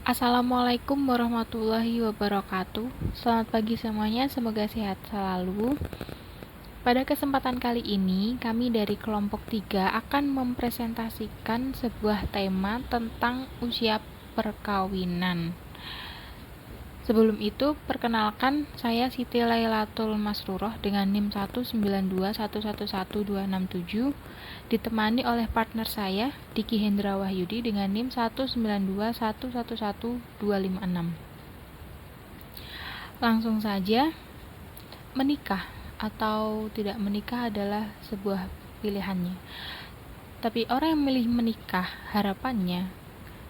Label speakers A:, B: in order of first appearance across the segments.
A: Assalamualaikum warahmatullahi wabarakatuh. Selamat pagi semuanya, semoga sehat selalu. Pada kesempatan kali ini, kami dari kelompok 3 akan mempresentasikan sebuah tema tentang usia perkawinan. Sebelum itu, perkenalkan saya Siti Lailatul Masruroh dengan NIM 192111267, ditemani oleh partner saya Diki Hendra Wahyudi dengan NIM 192111256. Langsung saja, menikah atau tidak menikah adalah sebuah pilihannya. Tapi orang yang memilih menikah, harapannya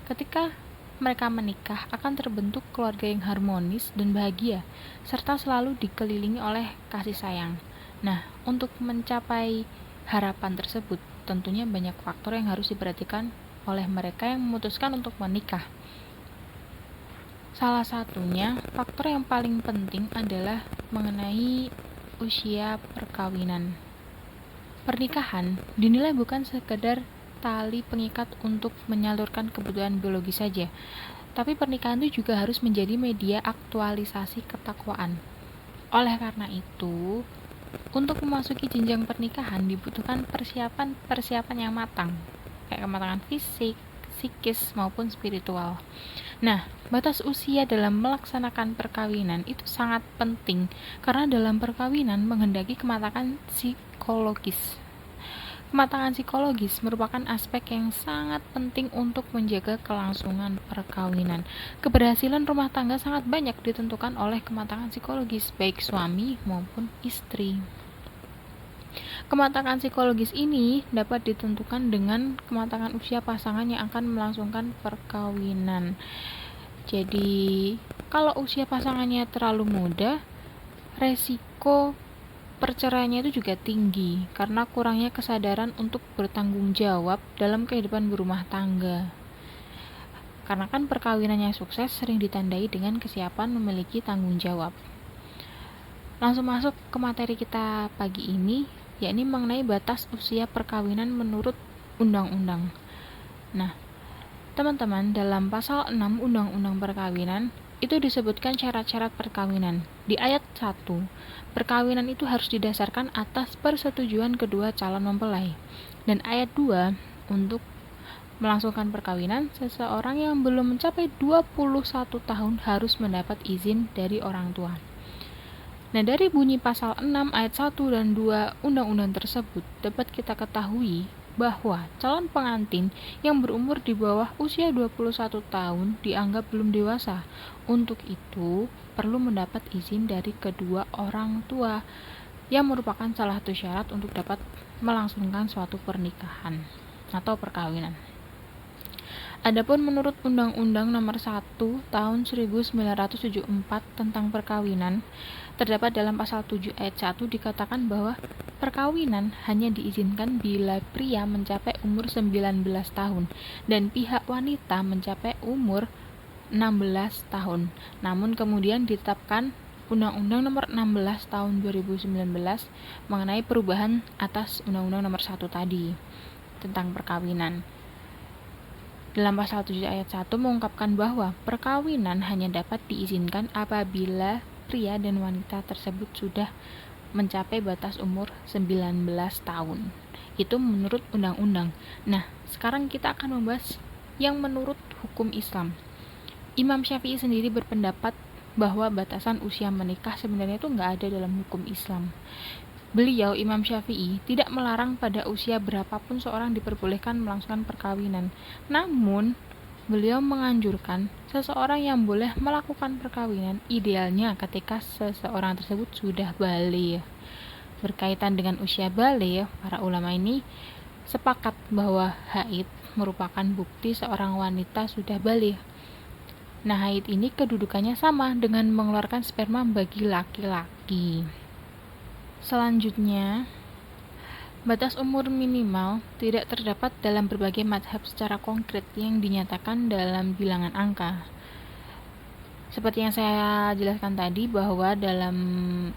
A: ketika mereka menikah akan terbentuk keluarga yang harmonis dan bahagia, serta selalu dikelilingi oleh kasih sayang. Nah, untuk mencapai harapan tersebut, tentunya banyak faktor yang harus diperhatikan oleh mereka yang memutuskan untuk menikah. Salah satunya, faktor yang paling penting adalah mengenai usia perkawinan. Pernikahan dinilai bukan sekedar tali pengikat untuk menyalurkan kebutuhan biologis saja, tapi pernikahan itu juga harus menjadi media aktualisasi ketakwaan. Oleh karena itu, untuk memasuki jenjang pernikahan dibutuhkan persiapan yang matang, kayak kematangan fisik, psikis, maupun spiritual. Nah, batas usia dalam melaksanakan perkawinan itu sangat penting karena dalam perkawinan menghendaki kematangan psikologis. Kematangan psikologis merupakan aspek yang sangat penting untuk menjaga kelangsungan perkawinan. Keberhasilan rumah tangga sangat banyak ditentukan oleh kematangan psikologis, baik suami maupun istri. Kematangan psikologis ini dapat ditentukan dengan kematangan usia pasangan yang akan melangsungkan perkawinan. Jadi, kalau usia pasangannya terlalu muda, resiko perceraiannya itu juga tinggi karena kurangnya kesadaran untuk bertanggung jawab dalam kehidupan berumah tangga. Karena kan perkawinan yang sukses sering ditandai dengan kesiapan memiliki tanggung jawab. Langsung masuk ke materi kita pagi ini, yakni mengenai batas usia perkawinan menurut undang-undang. Nah, teman-teman, dalam pasal 6 Undang-Undang Perkawinan itu disebutkan syarat-syarat perkawinan. Di ayat 1, perkawinan itu harus didasarkan atas persetujuan kedua calon mempelai. Dan ayat 2, untuk melangsungkan perkawinan, seseorang yang belum mencapai 21 tahun harus mendapat izin dari orang tua. Nah, dari bunyi pasal 6 ayat 1 dan 2 undang-undang tersebut dapat kita ketahui bahwa calon pengantin yang berumur di bawah usia 21 tahun dianggap belum dewasa. Untuk itu, perlu mendapat izin dari kedua orang tua, yang merupakan salah satu syarat untuk dapat melangsungkan suatu pernikahan atau perkawinan. Adapun menurut Undang-Undang Nomor 1 Tahun 1974 tentang perkawinan, terdapat dalam pasal 7 ayat 1 dikatakan bahwa perkawinan hanya diizinkan bila pria mencapai umur 19 tahun dan pihak wanita mencapai umur 16 tahun. Namun kemudian ditetapkan Undang-Undang Nomor 16 Tahun 2019 mengenai perubahan atas Undang-Undang Nomor 1 tadi tentang perkawinan. Dalam pasal 7 ayat 1 mengungkapkan bahwa perkawinan hanya dapat diizinkan apabila pria dan wanita tersebut sudah mencapai batas umur 19 tahun. Itu menurut undang-undang. Nah, sekarang kita akan membahas yang menurut hukum Islam. Imam Syafi'i sendiri berpendapat bahwa batasan usia menikah sebenarnya itu nggak ada dalam hukum Islam. Beliau, Imam Syafi'i, tidak melarang pada usia berapapun seorang diperbolehkan melangsungkan perkawinan. Namun, beliau menganjurkan seseorang yang boleh melakukan perkawinan idealnya ketika seseorang tersebut sudah baligh. Berkaitan dengan usia baligh, para ulama ini sepakat bahwa haid merupakan bukti seorang wanita sudah baligh. Nah, haid ini kedudukannya sama dengan mengeluarkan sperma bagi laki-laki. Selanjutnya, batas umur minimal tidak terdapat dalam berbagai mazhab secara konkret yang dinyatakan dalam bilangan angka. Seperti yang saya jelaskan tadi bahwa dalam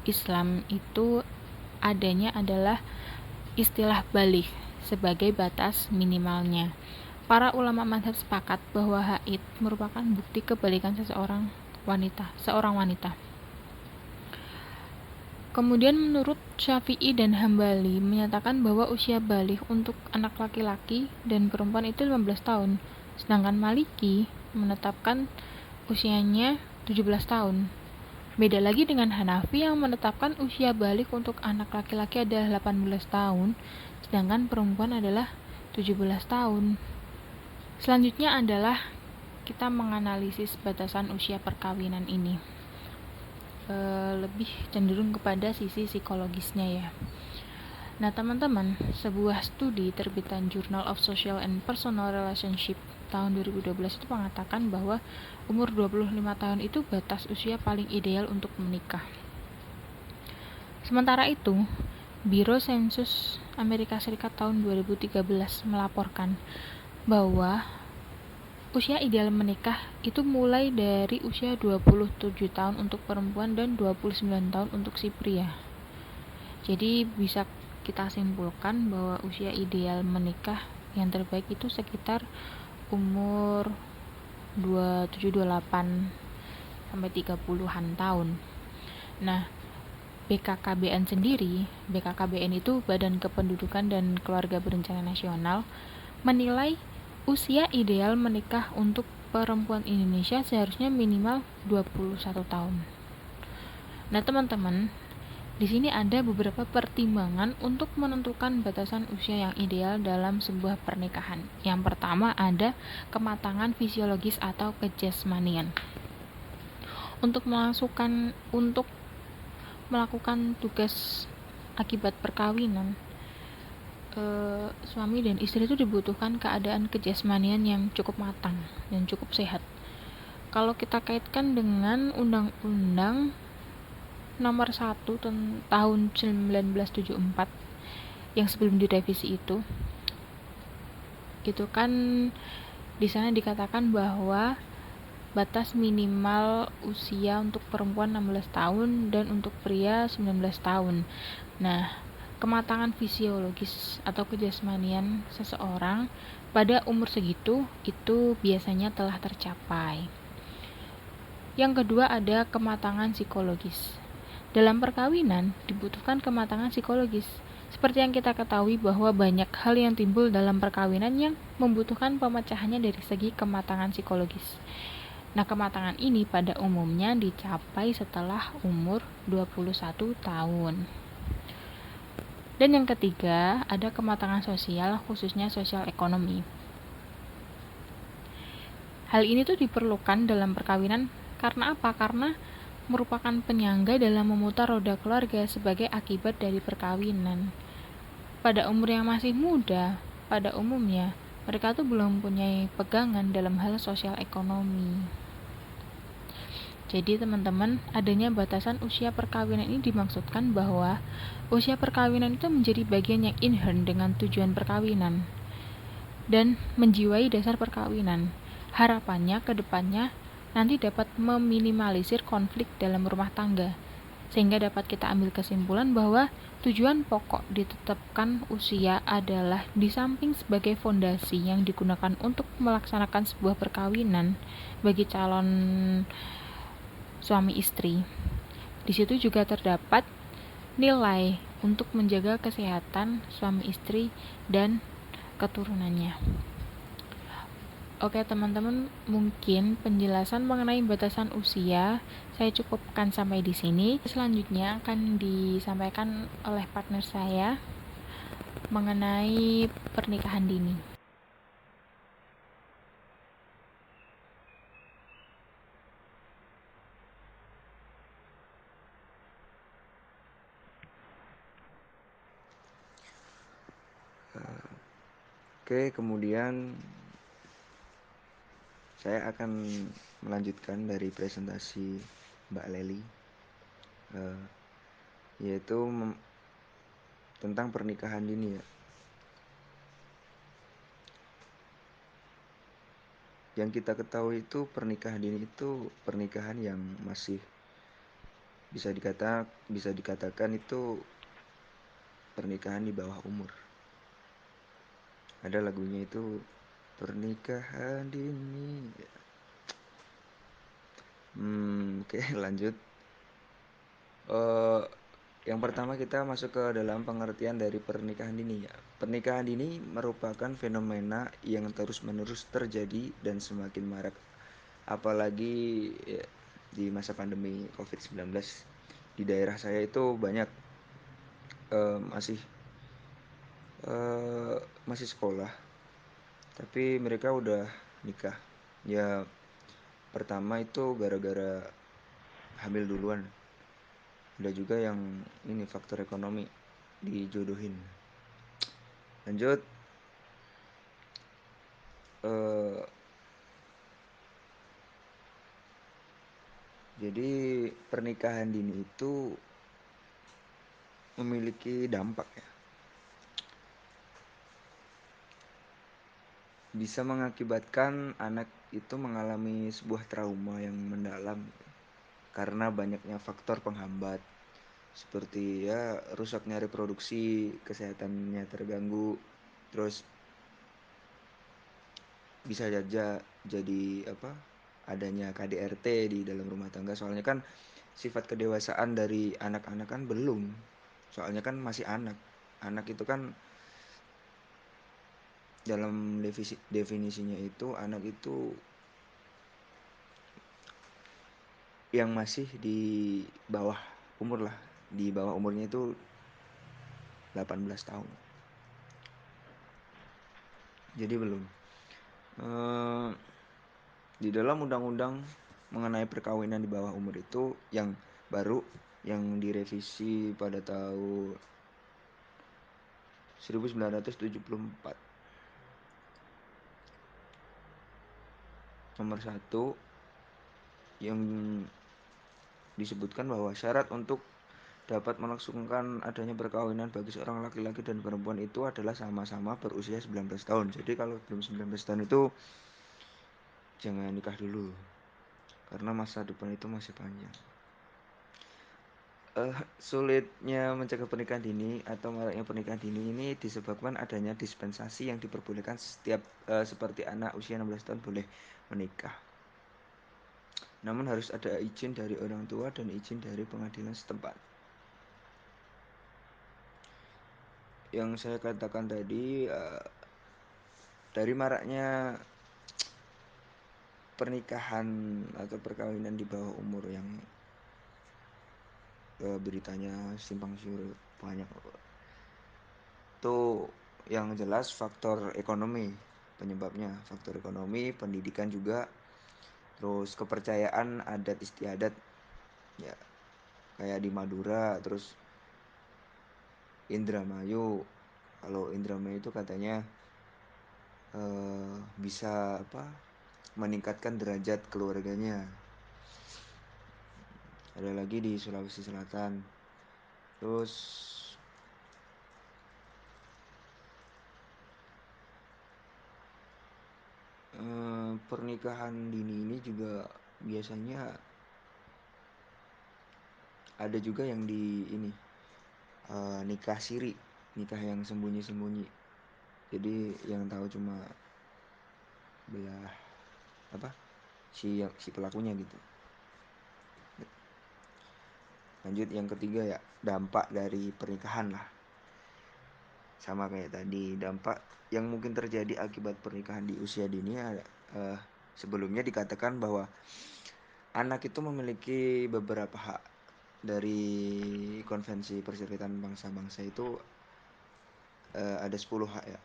A: Islam itu adanya adalah istilah baligh sebagai batas minimalnya. Para ulama mazhab sepakat bahwa haid merupakan bukti kebalikan seorang wanita. Kemudian menurut Syafi'i dan Hambali menyatakan bahwa usia baligh untuk anak laki-laki dan perempuan itu 15 tahun. Sedangkan Maliki menetapkan usianya 17 tahun. Beda lagi dengan Hanafi yang menetapkan usia baligh untuk anak laki-laki adalah 18 tahun, sedangkan perempuan adalah 17 tahun. Selanjutnya adalah kita menganalisis batasan usia perkawinan ini. Lebih cenderung kepada sisi psikologisnya ya. Nah teman-teman, sebuah studi terbitan Journal of Social and Personal Relationship tahun 2012 itu mengatakan bahwa umur 25 tahun itu batas usia paling ideal untuk menikah. Sementara itu, Biro Sensus Amerika Serikat tahun 2013 melaporkan bahwa usia ideal menikah itu mulai dari usia 27 tahun untuk perempuan dan 29 tahun untuk si pria. Jadi bisa kita simpulkan bahwa usia ideal menikah yang terbaik itu sekitar umur 27-28 sampai 30-an tahun. Nah, BKKBN itu Badan Kependudukan dan Keluarga Berencana Nasional, menilai usia ideal menikah untuk perempuan Indonesia seharusnya minimal 21 tahun. Nah, teman-teman, di sini ada beberapa pertimbangan untuk menentukan batasan usia yang ideal dalam sebuah pernikahan. Yang pertama ada kematangan fisiologis atau kejasmanian. Untuk melakukan tugas akibat perkawinan, suami dan istri itu dibutuhkan keadaan kejasmanian yang cukup matang dan cukup sehat. Kalau kita kaitkan dengan Undang-Undang Nomor 1 tahun 1974 yang sebelum direvisi itu kan di sana dikatakan bahwa batas minimal usia untuk perempuan 16 tahun dan untuk pria 19 tahun. Nah, kematangan fisiologis atau kejasmanian seseorang pada umur segitu itu biasanya telah tercapai. Yang kedua ada kematangan psikologis. Dalam perkawinan dibutuhkan kematangan psikologis. Seperti yang kita ketahui bahwa banyak hal yang timbul dalam perkawinan yang membutuhkan pemecahannya dari segi kematangan psikologis. Nah, kematangan ini pada umumnya dicapai setelah umur 21 tahun. Dan yang ketiga, ada kematangan sosial, khususnya sosial ekonomi. Hal ini tuh diperlukan dalam perkawinan karena apa? Karena merupakan penyangga dalam memutar roda keluarga sebagai akibat dari perkawinan. Pada umur yang masih muda, pada umumnya, mereka tuh belum punya pegangan dalam hal sosial ekonomi. Jadi teman-teman, adanya batasan usia perkawinan ini dimaksudkan bahwa usia perkawinan itu menjadi bagian yang inherent dengan tujuan perkawinan dan menjiwai dasar perkawinan. Harapannya ke depannya nanti dapat meminimalisir konflik dalam rumah tangga, sehingga dapat kita ambil kesimpulan bahwa tujuan pokok ditetapkan usia adalah di samping sebagai fondasi yang digunakan untuk melaksanakan sebuah perkawinan bagi calon suami istri. Di situ juga terdapat nilai untuk menjaga kesehatan suami istri dan keturunannya. Oke teman-teman, mungkin penjelasan mengenai batasan usia saya cukupkan sampai di sini. Selanjutnya akan disampaikan oleh partner saya mengenai pernikahan dini.
B: Oke, kemudian saya akan melanjutkan dari presentasi Mbak Leli, yaitu tentang pernikahan dini ya. Yang kita ketahui itu pernikahan dini itu pernikahan yang masih bisa dikatakan itu pernikahan di bawah umur. Ada lagunya itu Pernikahan dini. Oke, lanjut. Eh, yang pertama kita masuk ke dalam pengertian dari pernikahan dini ya. Pernikahan dini merupakan fenomena yang terus-menerus terjadi dan semakin marak, apalagi ya, di masa pandemi COVID-19. Di daerah saya itu banyak eh, masih eh, masih sekolah, tapi mereka udah nikah. Ya pertama itu gara-gara hamil duluan. Ada juga yang ini faktor ekonomi, dijodohin. Lanjut. eh, jadi pernikahan dini itu memiliki dampak ya. Bisa mengakibatkan anak itu mengalami sebuah trauma yang mendalam karena banyaknya faktor penghambat seperti ya rusaknya reproduksi, kesehatannya terganggu, terus bisa saja jadi apa? Adanya KDRT di dalam rumah tangga. Soalnya kan sifat kedewasaan dari anak-anak kan belum. Soalnya kan masih anak. Anak itu kan dalam definisinya itu anak itu yang masih di bawah umur lah. Di bawah umurnya itu 18 tahun. Jadi belum. Eh, di dalam undang-undang mengenai perkawinan di bawah umur itu yang baru yang direvisi pada tahun 1974, nomor 1, yang disebutkan bahwa syarat untuk dapat melangsungkan adanya perkawinan bagi seorang laki-laki dan perempuan itu adalah sama-sama berusia 19 tahun. Jadi kalau belum 19 tahun itu jangan nikah dulu karena masa depan itu masih panjang. Sulitnya mencegah pernikahan dini atau maraknya pernikahan dini ini disebabkan adanya dispensasi yang diperbolehkan setiap seperti anak usia 16 tahun boleh menikah. Namun harus ada izin dari orang tua dan izin dari pengadilan setempat. Yang saya katakan tadi dari maraknya pernikahan atau perkawinan di bawah umur yang beritanya simpang siur banyak, itu yang jelas faktor ekonomi penyebabnya, faktor ekonomi, pendidikan juga, terus kepercayaan adat istiadat ya, kayak di Madura, terus Indramayu. Kalau Indramayu itu katanya bisa apa, meningkatkan derajat keluarganya. Ada lagi di Sulawesi Selatan. Terus pernikahan dini ini juga biasanya ada juga yang di ini nikah siri, nikah yang sembunyi-sembunyi. Jadi yang tahu cuma belah apa, si pelakunya gitu. Lanjut yang ketiga ya, dampak dari pernikahan lah. Sama kayak tadi, dampak yang mungkin terjadi akibat pernikahan di usia dini sebelumnya dikatakan bahwa anak itu memiliki beberapa hak. Dari konvensi perserikatan bangsa-bangsa itu ada 10 hak ya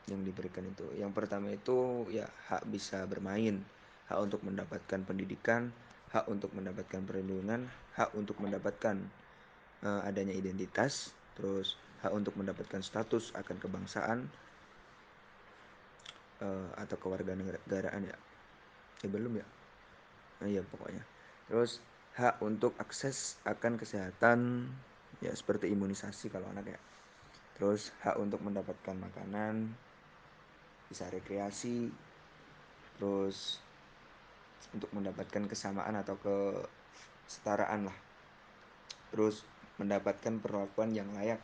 B: yang diberikan itu. Yang pertama itu ya hak bisa bermain, hak untuk mendapatkan pendidikan, hak untuk mendapatkan perlindungan, hak untuk mendapatkan adanya identitas, terus hak untuk mendapatkan status akan kebangsaan atau kewarganegaraan ya. Belum ya. Nah, ya pokoknya. Terus hak untuk akses akan kesehatan ya seperti imunisasi kalau anak ya. Terus hak untuk mendapatkan makanan, bisa rekreasi, terus untuk mendapatkan kesamaan atau kesetaraan lah, terus mendapatkan perlakuan yang layak,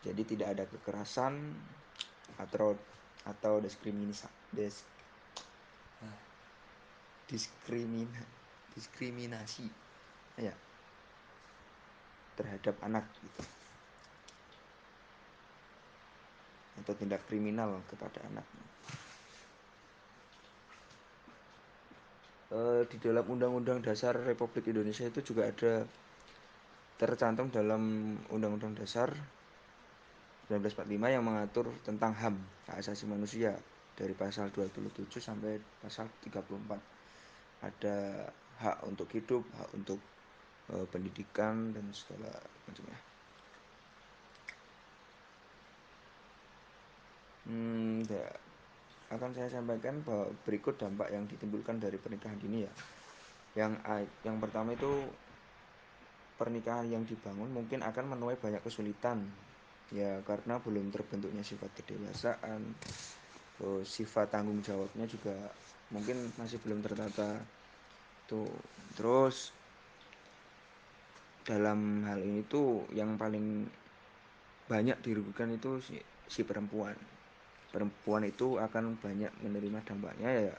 B: jadi tidak ada kekerasan atau atau diskriminasi ya terhadap anak gitu, atau tindak kriminal kepada anak. Di dalam Undang-Undang Dasar Republik Indonesia itu juga ada tercantum dalam Undang-Undang Dasar 1945 yang mengatur tentang HAM, hak asasi manusia, dari pasal 27 sampai pasal 34. Ada hak untuk hidup, hak untuk pendidikan dan segala macamnya. Ya, akan saya sampaikan bahwa berikut dampak yang ditimbulkan dari pernikahan dini ya. Yang pertama itu, pernikahan yang dibangun mungkin akan menuai banyak kesulitan ya, karena belum terbentuknya sifat kedewasaan, sifat tanggung jawabnya juga mungkin masih belum tertata tuh. Terus dalam hal ini tuh yang paling banyak dirugikan itu si perempuan itu akan banyak menerima dampaknya ya,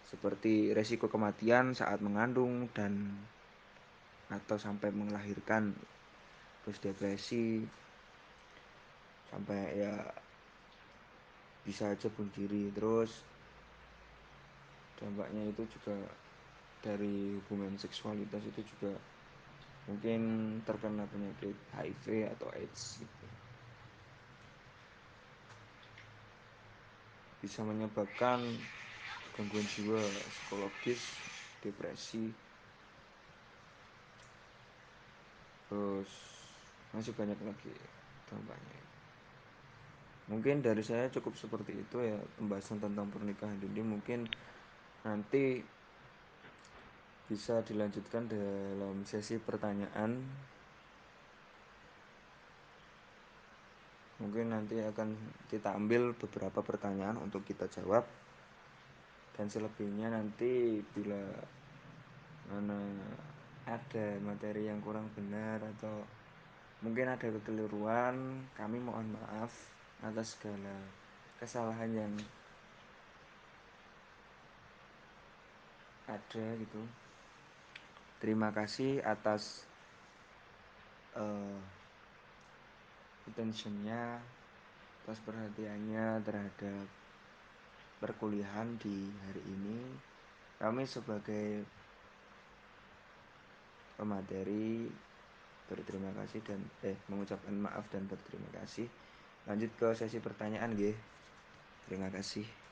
B: seperti resiko kematian saat mengandung dan atau sampai melahirkan, terus depresi, sampai ya bisa aja bunuh diri. Terus dampaknya itu juga dari hubungan seksualitas itu juga mungkin terkena penyakit HIV atau AIDS gitu. Bisa menyebabkan gangguan jiwa, psikologis, depresi. Terus masih banyak lagi dampaknya. Mungkin dari saya cukup seperti itu ya pembahasan tentang pernikahan dini. Mungkin nanti bisa dilanjutkan dalam sesi pertanyaan. Mungkin nanti akan kita ambil beberapa pertanyaan untuk kita jawab, dan selebihnya nanti bila mana ada materi yang kurang benar atau mungkin ada kekeliruan, kami mohon maaf atas segala kesalahan yang ada gitu. Terima kasih atas attentionnya, atas perhatiannya terhadap perkuliahan di hari ini. Kami sebagai pemateri berterima kasih dan mengucapkan maaf dan berterima kasih. Lanjut ke sesi pertanyaan nggih. Terima kasih.